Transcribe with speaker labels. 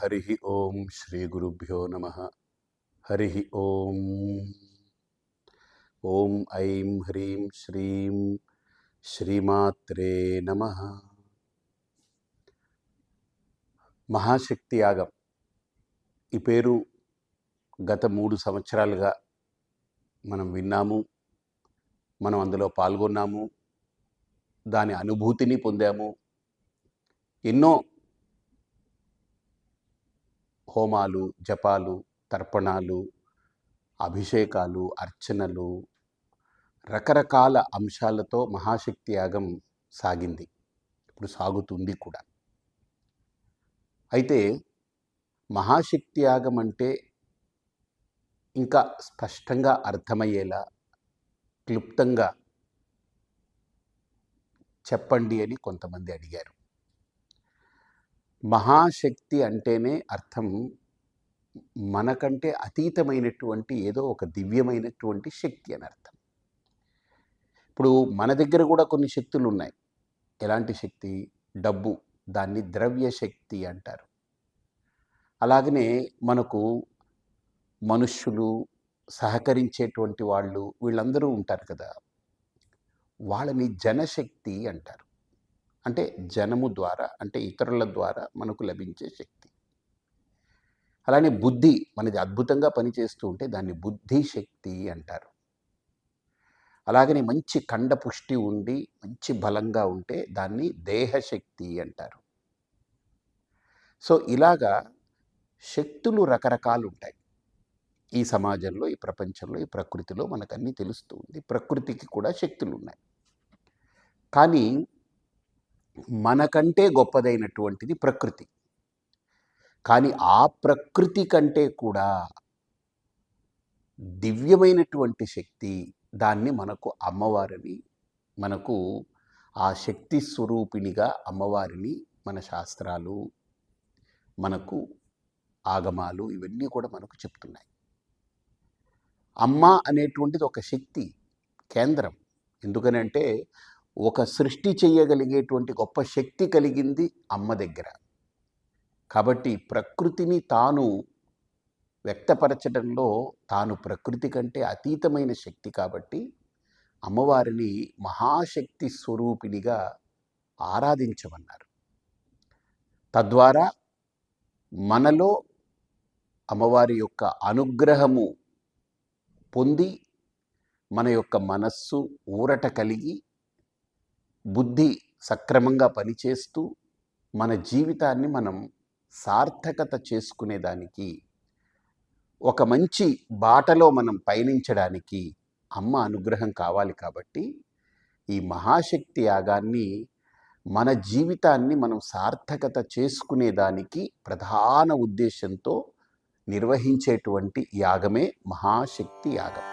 Speaker 1: హరి ఓం శ్రీ గురుభ్యో నమ. హరి ఓం. ఓం ఐం హ్రీం శ్రీం శ్రీమాత్రే నమ. మహాశక్తి యాగం ఈ పేరు గత 3 సంవత్సరాలుగా మనం విన్నాము, మనం అందులో పాల్గొన్నాము, దాని అనుభూతిని పొందాము. ఎన్నో హోమాలు, జపాలు, తర్పణాలు, అభిషేకాలు, అర్చనలు, రకరకాల అంశాలతో మహాశక్తి యాగం సాగింది, ఇప్పుడు సాగుతుంది కూడా. అయితే మహాశక్తి యాగం అంటే ఇంకా స్పష్టంగా అర్థమయ్యేలా క్లుప్తంగా చెప్పండి అని కొంతమంది అడిగారు. మహాశక్తి అంటేనే అర్థం మనకంటే అతీతమైనటువంటి ఏదో ఒక దివ్యమైనటువంటి శక్తి అని అర్థం. ఇప్పుడు మన దగ్గర కూడా కొన్ని శక్తులు ఉన్నాయి. ఎలాంటి శక్తి? డబ్బు, దాన్ని ద్రవ్య శక్తి అంటారు. అలాగనే మనకు మనుష్యులు, సహకరించేటువంటి వాళ్ళు, వీళ్ళందరూ ఉంటారు కదా, వాళ్ళని జనశక్తి అంటారు. అంటే జనము ద్వారా, అంటే ఇతరుల ద్వారా మనకు లభించే శక్తి. అలానే బుద్ధి మనది అద్భుతంగా పనిచేస్తూ ఉంటే దాన్ని బుద్ధి శక్తి అంటారు. అలాగనే మంచి కండపుష్టి ఉండి మంచి బలంగా ఉంటే దాన్ని దేహశక్తి అంటారు. సో ఇలాగా శక్తులు రకరకాలు ఉంటాయి. ఈ సమాజంలో, ఈ ప్రపంచంలో, ఈ ప్రకృతిలో మనకన్నీ తెలుస్తూ ఉంది. ప్రకృతికి కూడా శక్తులు ఉన్నాయి. కానీ మనకంటే గొప్పదైనటువంటిది ప్రకృతి. కానీ ఆ ప్రకృతి కంటే కూడా దివ్యమైనటువంటి శక్తి, దాన్ని మనకు అమ్మవారిని, మనకు ఆ శక్తి స్వరూపిణిగా అమ్మవారిని మన శాస్త్రాలు, మనకు ఆగమాలు ఇవన్నీ కూడా మనకు చెప్తున్నాయి. అమ్మ అనేటువంటిది ఒక శక్తి కేంద్రం. ఎందుకనంటే ఒక సృష్టి చేయగలిగేటువంటి గొప్ప శక్తి కలిగింది అమ్మ దగ్గర. కాబట్టి ప్రకృతిని తాను వ్యక్తపరచడంలో తాను ప్రకృతి కంటే అతీతమైన శక్తి కాబట్టి అమ్మవారిని మహాశక్తి స్వరూపిణిగా ఆరాధించమన్నారు. తద్వారా మనలో అమ్మవారి యొక్క అనుగ్రహము పొంది మన యొక్క మనస్సు ఊరట కలిగి బుద్ధి సక్రమంగా పనిచేస్తూ మన జీవితాన్ని మనం సార్థకత చేసుకునేదానికి, ఒక మంచి బాటలో మనం పయనించడానికి అమ్మ అనుగ్రహం కావాలి. కాబట్టి ఈ మహాశక్తి యాగాన్ని, మన జీవితాన్ని మనం సార్థకత చేసుకునేదానికి ప్రధాన ఉద్దేశంతో నిర్వహించేటువంటి యాగమే మహాశక్తి యాగం.